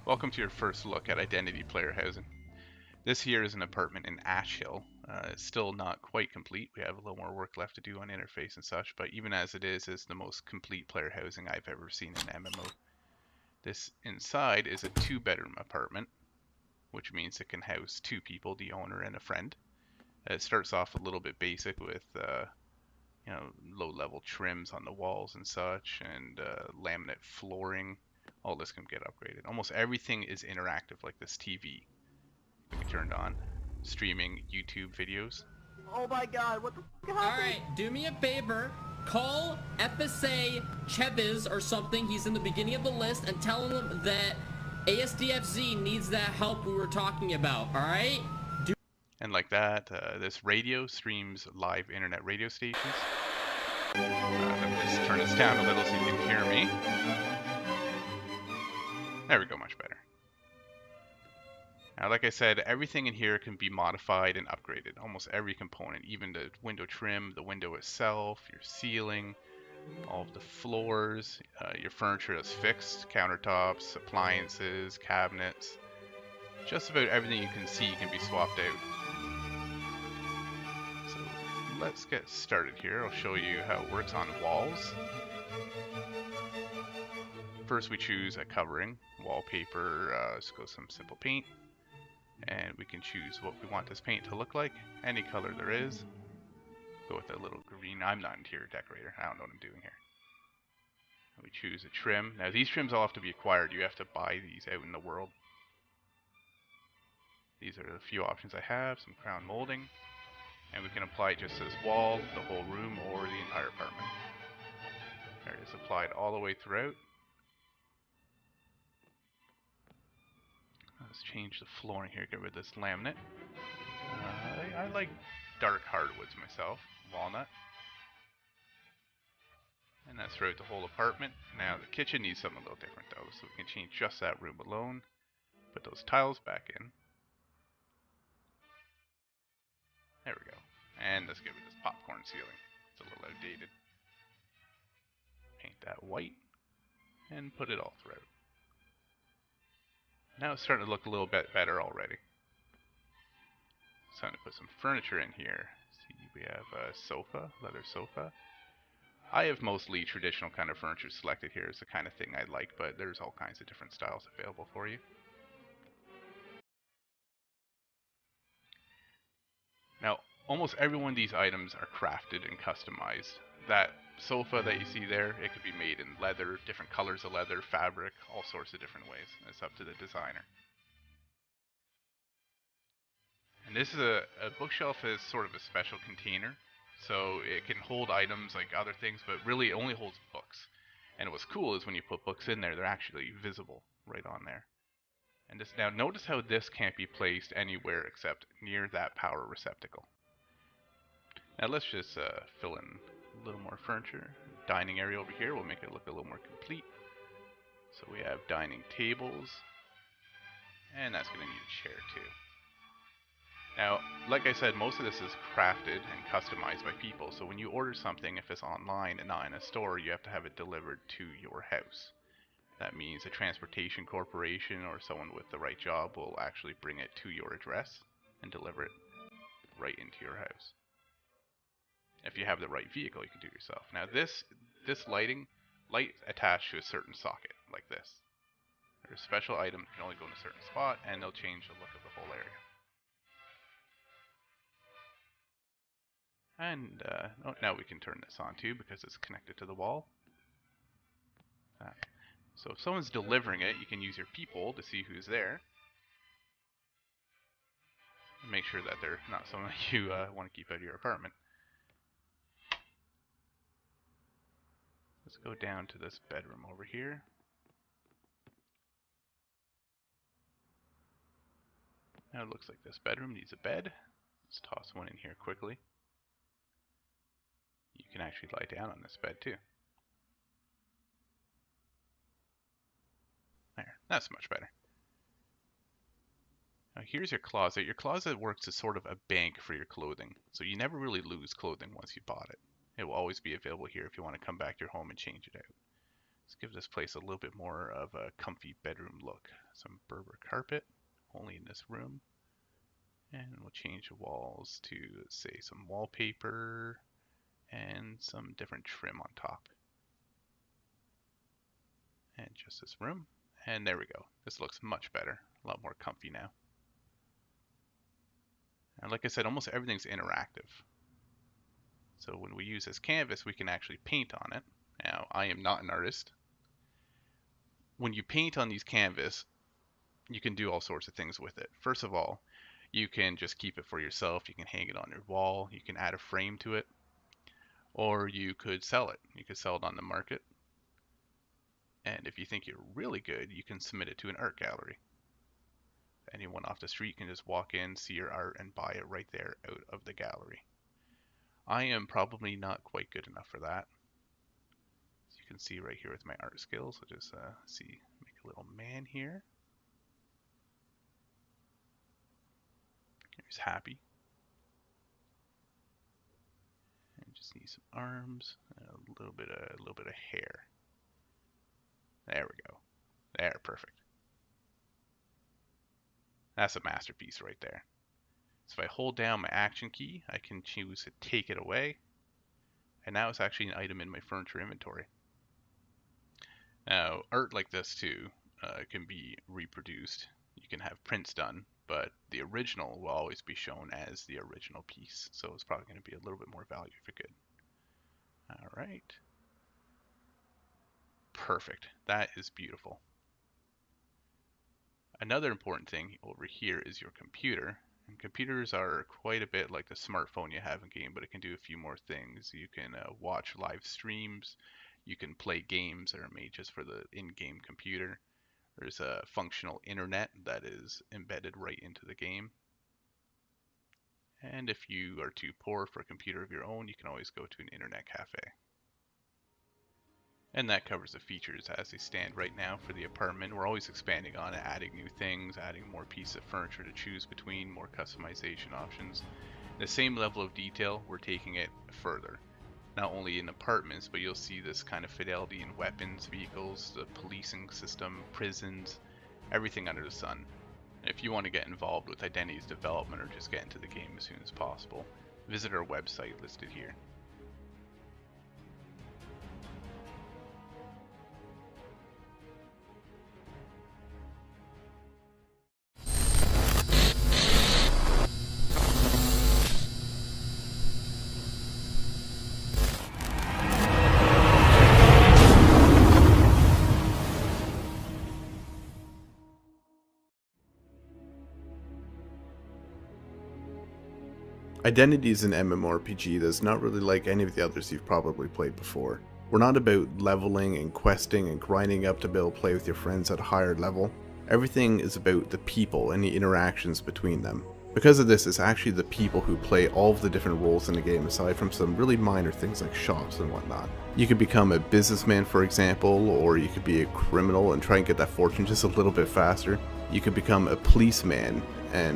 Welcome to your first look at Identity player housing. This here is an apartment in Ash Hill. It's still not quite complete. We have a little more work left to do on interface and such, but even as it is, it's the most complete player housing I've ever seen in MMO. This inside is a 2-bedroom apartment, which means it can house 2 people, the owner and a friend. It starts off a little bit basic with low-level trims on the walls and such, and laminate flooring. All this can get upgraded. Almost everything is interactive, like this TV can be turned on, streaming YouTube videos. Oh my god, what the fuck happened? Alright, do me a favor. Call FSA Chebiz or something, he's in the beginning of the list, and tell him that ASDFZ needs that help we were talking about, alright? And like that, this radio streams live internet radio stations. Let me just turn this down a little so you can hear me. There we go, much better. Now, like I said, everything in here can be modified and upgraded. Almost every component, even the window trim, the window itself, your ceiling, all of the floors, your furniture that's fixed, countertops, appliances, cabinets. Just about everything you can see can be swapped out. So let's get started here. I'll show you how it works on walls. First we choose a covering, wallpaper, let's go some simple paint. And we can choose what we want this paint to look like, any color there is. Go with a little green. I'm not an interior decorator, I don't know what I'm doing here. We choose a trim. Now these trims all have to be acquired, you have to buy these out in the world. These are the few options I have, some crown molding. And we can apply it just to this wall, the whole room, or the entire apartment. There it is, applied all the way throughout. Let's change the flooring here, get rid of this laminate. I like dark hardwoods myself, walnut. And that's throughout the whole apartment. Now the kitchen needs something a little different though, so we can change just that room alone. Put those tiles back in. There we go. And let's get rid of this popcorn ceiling. It's a little outdated. Paint that white and put it all throughout. Now it's starting to look a little bit better already. It's time to put some furniture in here. See, we have a sofa, leather sofa. I have mostly traditional kind of furniture selected here. It's the kind of thing I like, but there's all kinds of different styles available for you. Now, almost every one of these items are crafted and customized. That sofa that you see there, it could be made in leather, different colors of leather, fabric, all sorts of different ways. It's up to the designer. And this is a bookshelf is sort of a special container, so it can hold items like other things, but really it only holds books. And what's cool is when you put books in there, they're actually visible right on there. And this, now notice how this can't be placed anywhere except near that power receptacle. Now let's just fill in a little more furniture. Dining area over here will make it look a little more complete. So we have dining tables, and that's going to need a chair too. Now, like I said, most of this is crafted and customized by people, so when you order something, if it's online and not in a store, you have to have it delivered to your house. That means a transportation corporation or someone with the right job will actually bring it to your address and deliver it right into your house. If you have the right vehicle, you can do it yourself. Now this light attached to a certain socket, like this. There's special items that can only go in a certain spot, and they'll change the look of the whole area. And now we can turn this on too because it's connected to the wall. So if someone's delivering it, you can use your peephole to see who's there. And make sure that they're not someone you want to keep out of your apartment. Let's go down to this bedroom over here. Now it looks like this bedroom needs a bed. Let's toss one in here quickly. You can actually lie down on this bed too. There, that's much better. Now here's your closet. Your closet works as sort of a bank for your clothing, so you never really lose clothing once you bought it. It will always be available here if you want to come back to your home and change it out. Let's give this place a little bit more of a comfy bedroom look. Some Berber carpet, only in this room. And we'll change the walls to, say, some wallpaper and some different trim on top. And just this room. And there we go. This looks much better. A lot more comfy now. And like I said, almost everything's interactive. So when we use this canvas, we can actually paint on it. Now, I am not an artist. When you paint on these canvas, you can do all sorts of things with it. First of all, you can just keep it for yourself. You can hang it on your wall. You can add a frame to it. Or you could sell it. You could sell it on the market. And if you think you're really good, you can submit it to an art gallery. Anyone off the street can just walk in, see your art, and buy it right there out of the gallery. I am probably not quite good enough for that. As you can see right here with my art skills, I'll just make a little man here. He's happy. And just need some arms and a little bit of hair. There we go. There, perfect. That's a masterpiece right there. So if I hold down my action key, I can choose to take it away. And now it's actually an item in my furniture inventory. Now, art like this too can be reproduced. You can have prints done, but the original will always be shown as the original piece. So it's probably going to be a little bit more value for good. All right. Perfect. That is beautiful. Another important thing over here is your computer. And computers are quite a bit like the smartphone you have in game, but it can do a few more things. You can watch live streams. You can play games that are made just for the in-game computer. There's a functional internet that is embedded right into the game. And if you are too poor for a computer of your own, you can always go to an internet cafe. And that covers the features as they stand right now for the apartment. We're always expanding on it, adding new things, adding more pieces of furniture to choose between, more customization options. The same level of detail, we're taking it further. Not only in apartments, but you'll see this kind of fidelity in weapons, vehicles, the policing system, prisons, everything under the sun. If you want to get involved with Identity's development or just get into the game as soon as possible, visit our website listed here. Identity is an MMORPG that's not really like any of the others you've probably played before. We're not about leveling and questing and grinding up to be able to play with your friends at a higher level. Everything is about the people and the interactions between them. Because of this, it's actually the people who play all of the different roles in the game aside from some really minor things like shops and whatnot. You could become a businessman, for example, or you could be a criminal and try and get that fortune just a little bit faster. You could become a policeman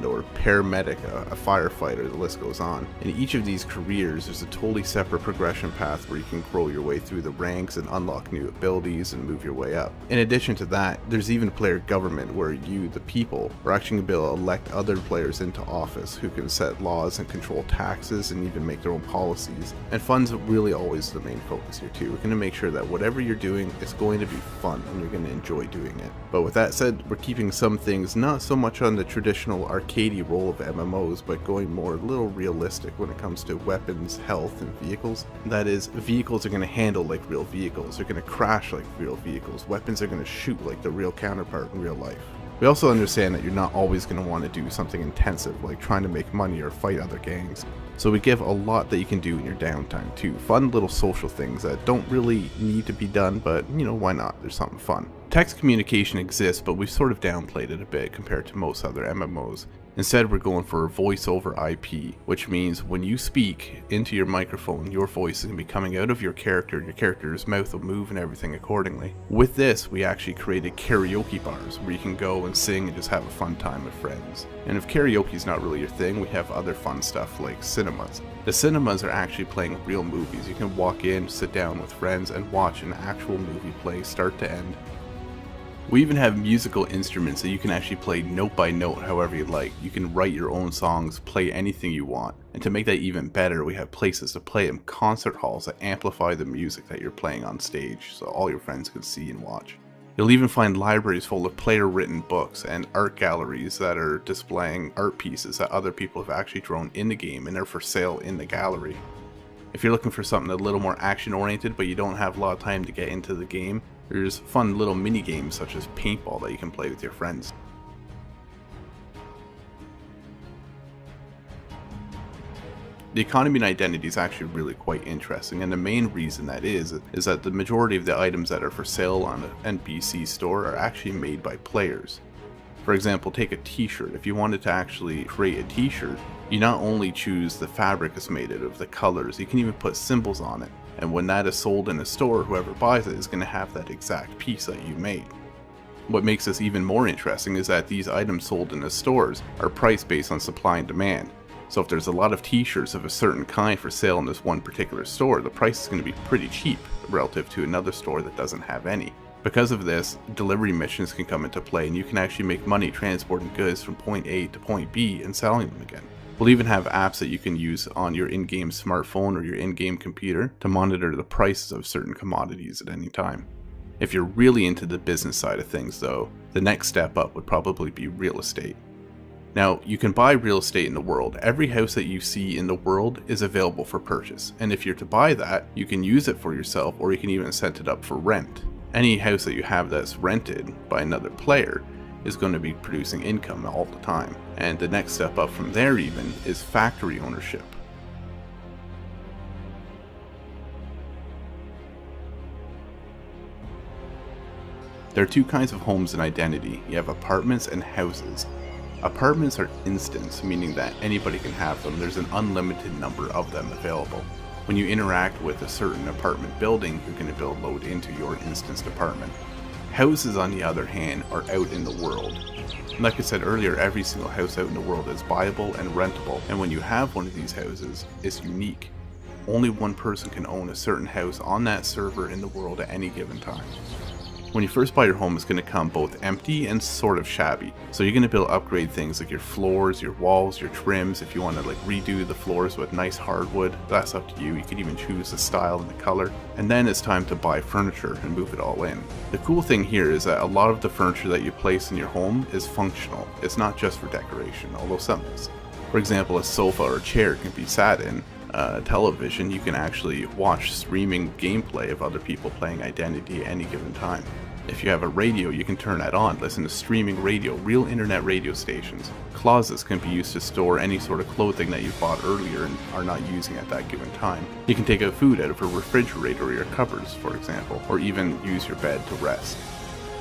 or paramedic, a firefighter, the list goes on. In each of these careers, there's a totally separate progression path where you can grow your way through the ranks and unlock new abilities and move your way up. In addition to that, there's even player government where you, the people, are actually going to be able to elect other players into office who can set laws and control taxes and even make their own policies. And fun's really always the main focus here too. We're going to make sure that whatever you're doing is going to be fun and you're going to enjoy doing it. But with that said, we're keeping some things not so much on the traditional arcadey role of MMOs, but going more a little realistic when it comes to weapons, health, and vehicles. That is, vehicles are going to handle like real vehicles, they're going to crash like real vehicles, weapons are going to shoot like the real counterpart in real life. We also understand that you're not always going to want to do something intensive like trying to make money or fight other gangs. So we give a lot that you can do in your downtime too. Fun little social things that don't really need to be done, but you know, why not? There's something fun. Text communication exists, but we've sort of downplayed it a bit compared to most other MMOs. Instead, we're going for voice over IP, which means when you speak into your microphone, your voice is going to be coming out of your character, and your character's mouth will move and everything accordingly. With this, we actually created karaoke bars where you can go and sing and just have a fun time with friends. And if karaoke is not really your thing, we have other fun stuff like cinemas. The cinemas are actually playing real movies. You can walk in, sit down with friends, and watch an actual movie play start to end. We even have musical instruments that you can actually play note by note however you like. You can write your own songs, play anything you want. And to make that even better, we have places to play them, concert halls that amplify the music that you're playing on stage so all your friends can see and watch. You'll even find libraries full of player-written books and art galleries that are displaying art pieces that other people have actually drawn in the game and are for sale in the gallery. If you're looking for something a little more action-oriented but you don't have a lot of time to get into the game, there's fun little mini games such as paintball that you can play with your friends. The economy and identity is actually really quite interesting, and the main reason that is that the majority of the items that are for sale on an NPC store are actually made by players. For example, take a t-shirt. If you wanted to actually create a t-shirt, you not only choose the fabric it's made out of, the colors, you can even put symbols on it. And when that is sold in a store, whoever buys it is going to have that exact piece that you made. What makes this even more interesting is that these items sold in the stores are priced based on supply and demand. So if there's a lot of t-shirts of a certain kind for sale in this one particular store, the price is going to be pretty cheap relative to another store that doesn't have any. Because of this, delivery missions can come into play and you can actually make money transporting goods from point A to point B and selling them again. We'll even have apps that you can use on your in-game smartphone or your in-game computer to monitor the prices of certain commodities at any time. If you're really into the business side of things though, the next step up would probably be real estate. Now, you can buy real estate in the world. Every house that you see in the world is available for purchase, and if you're to buy that, you can use it for yourself or you can even set it up for rent. Any house that you have that's rented by another player is going to be producing income all the time. And the next step up from there even is factory ownership. There are two kinds of homes in Identity. You have apartments and houses. Apartments are instants, meaning that anybody can have them. There's an unlimited number of them available. When you interact with a certain apartment building, you're going to build load into your instanced apartment. Houses, on the other hand, are out in the world. Like I said earlier, every single house out in the world is buyable and rentable, and when you have one of these houses, it's unique. Only one person can own a certain house on that server in the world at any given time. When you first buy your home, it's going to come both empty and sort of shabby. So you're going to be able to upgrade things like your floors, your walls, your trims. If you want to redo the floors with nice hardwood, that's up to you. You can even choose the style and the color. And then it's time to buy furniture and move it all in. The cool thing here is that a lot of the furniture that you place in your home is functional. It's not just for decoration, although some is. For example, a sofa or a chair can be sat in. Television, you can actually watch streaming gameplay of other people playing Identity at any given time. If you have a radio, you can turn that on, listen to streaming radio, real internet radio stations. Closets can be used to store any sort of clothing that you bought earlier and are not using at that given time. You can take out food out of a refrigerator or your cupboards, for example, or even use your bed to rest.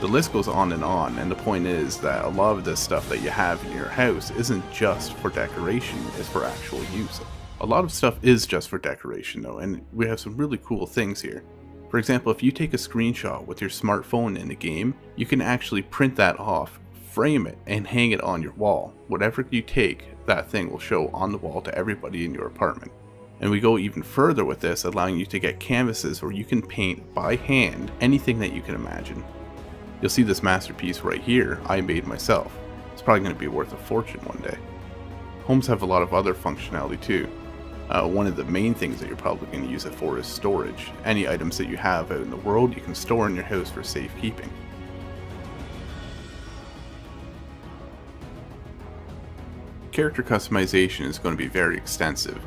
The list goes on, and the point is that a lot of this stuff that you have in your house isn't just for decoration, it's for actual use. A lot of stuff is just for decoration though, and we have some really cool things here. For example, if you take a screenshot with your smartphone in the game, you can actually print that off, frame it, and hang it on your wall. Whatever you take, that thing will show on the wall to everybody in your apartment. And we go even further with this, allowing you to get canvases where you can paint by hand anything that you can imagine. You'll see this masterpiece right here, I made myself. It's probably going to be worth a fortune one day. Homes have a lot of other functionality too. One of the main things that you're probably going to use it for is storage. Any items that you have out in the world you can store in your house for safekeeping. Character customization is going to be very extensive.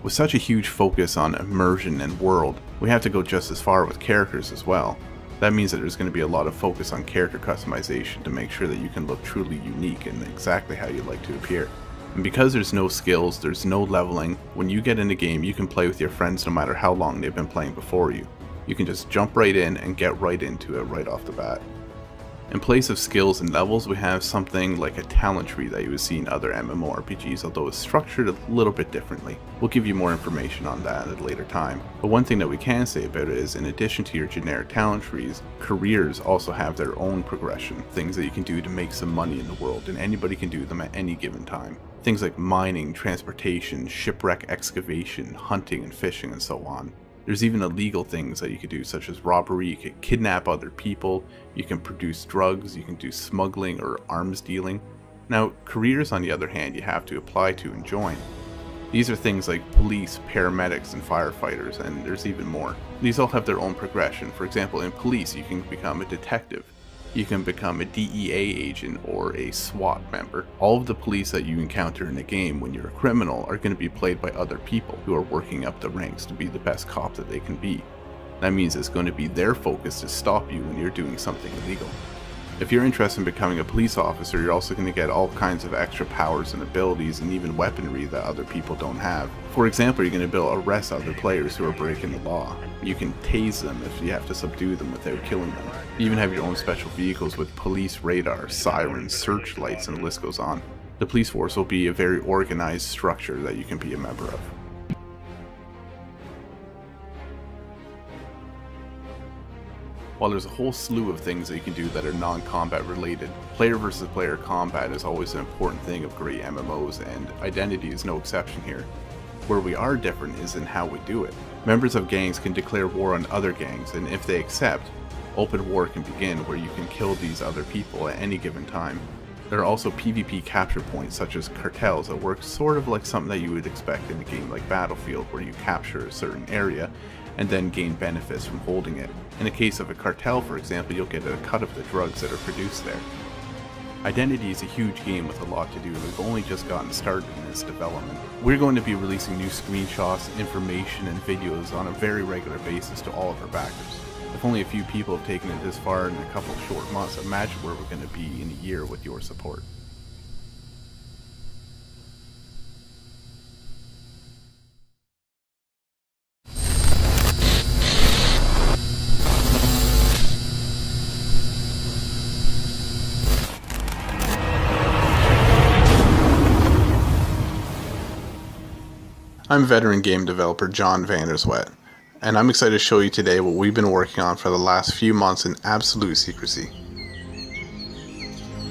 With such a huge focus on immersion and world, we have to go just as far with characters as well. That means that there's going to be a lot of focus on character customization to make sure that you can look truly unique and exactly how you like to appear. And because there's no skills, there's no leveling, when you get in a game you can play with your friends no matter how long they've been playing before you. You can just jump right in and get right into it right off the bat. In place of skills and levels, we have something like a talent tree that you would see in other MMORPGs, although it's structured a little bit differently. We'll give you more information on that at a later time. But one thing that we can say about it is, in addition to your generic talent trees, careers also have their own progression, things that you can do to make some money in the world, and anybody can do them at any given time. Things like mining, transportation, shipwreck excavation, hunting and fishing, and so on. There's even illegal things that you could do, such as robbery. You could kidnap other people, you can produce drugs, you can do smuggling or arms dealing. Now, careers on the other hand, you have to apply to and join. These are things like police, paramedics, and firefighters, and there's even more. These all have their own progression. For example, in police, you can become a detective. You can become a DEA agent or a SWAT member. All of the police that you encounter in a game when you're a criminal are going to be played by other people who are working up the ranks to be the best cop that they can be. That means it's going to be their focus to stop you when you're doing something illegal. If you're interested in becoming a police officer, you're also going to get all kinds of extra powers and abilities and even weaponry that other people don't have. For example, you're going to be able to arrest other players who are breaking the law. You can tase them if you have to subdue them without killing them. You even have your own special vehicles with police radar, sirens, searchlights, and the list goes on. The police force will be a very organized structure that you can be a member of. While there's a whole slew of things that you can do that are non-combat related, player versus player combat is always an important thing of great MMOs, and Identity is no exception here. Where we are different is in how we do it. Members of gangs can declare war on other gangs, and if they accept, open war can begin where you can kill these other people at any given time. There are also PvP capture points such as cartels that work sort of like something that you would expect in a game like Battlefield, where you capture a certain area and then gain benefits from holding it. In the case of a cartel, for example, you'll get a cut of the drugs that are produced there. Identity is a huge game with a lot to do, and we've only just gotten started in its development. We're going to be releasing new screenshots, information, and videos on a very regular basis to all of our backers. If only a few people have taken it this far in a couple of short months, imagine where we're going to be in a year with your support. I'm veteran game developer John Vanderswet, and I'm excited to show you today what we've been working on for the last few months in absolute secrecy.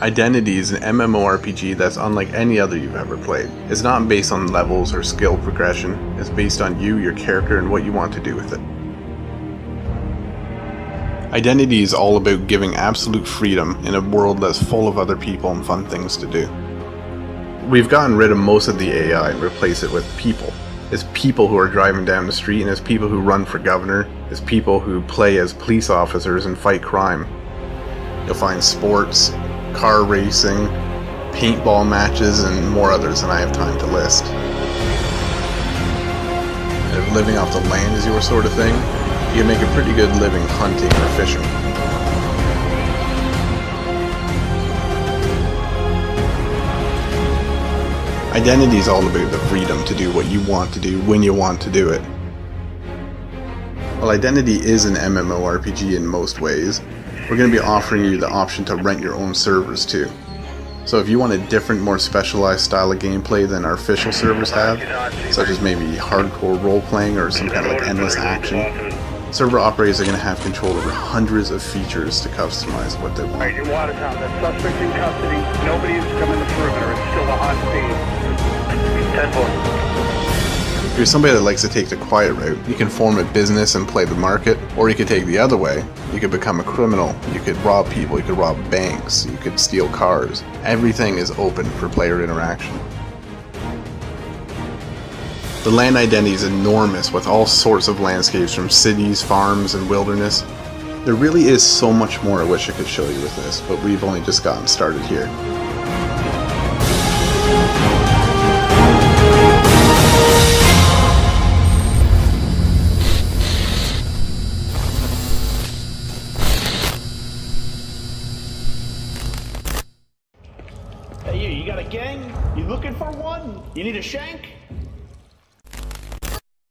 Identity is an MMORPG that's unlike any other you've ever played. It's not based on levels or skill progression, it's based on you, your character, and what you want to do with it. Identity is all about giving absolute freedom in a world that's full of other people and fun things to do. We've gotten rid of most of the AI and replaced it with people. It's people who are driving down the street, and it's people who run for governor, it's people who play as police officers and fight crime. You'll find sports, car racing, paintball matches, and more others than I have time to list. And if living off the land is your sort of thing, you can make a pretty good living hunting or fishing. Identity is all about the freedom to do what you want to do when you want to do it. While Identity is an MMORPG in most ways, we're going to be offering you the option to rent your own servers too. So if you want a different, more specialized style of gameplay than our official servers have, such as maybe hardcore role-playing or some kind of like endless action, server operators are going to have control over hundreds of features to customize what they want. Alright, you're Watertown. That suspect in custody. Nobody's coming to perimeter. It's still a hot scene. 10-4. If you're somebody that likes to take the quiet route, you can form a business and play the market, or you could take the other way. You could become a criminal, you could rob people, you could rob banks, you could steal cars. Everything is open for player interaction. The land identity is enormous, with all sorts of landscapes from cities, farms, and wilderness. There really is so much more I wish I could show you with this, but we've only just gotten started here. Hey, you got a gang? You looking for one? You need a shank?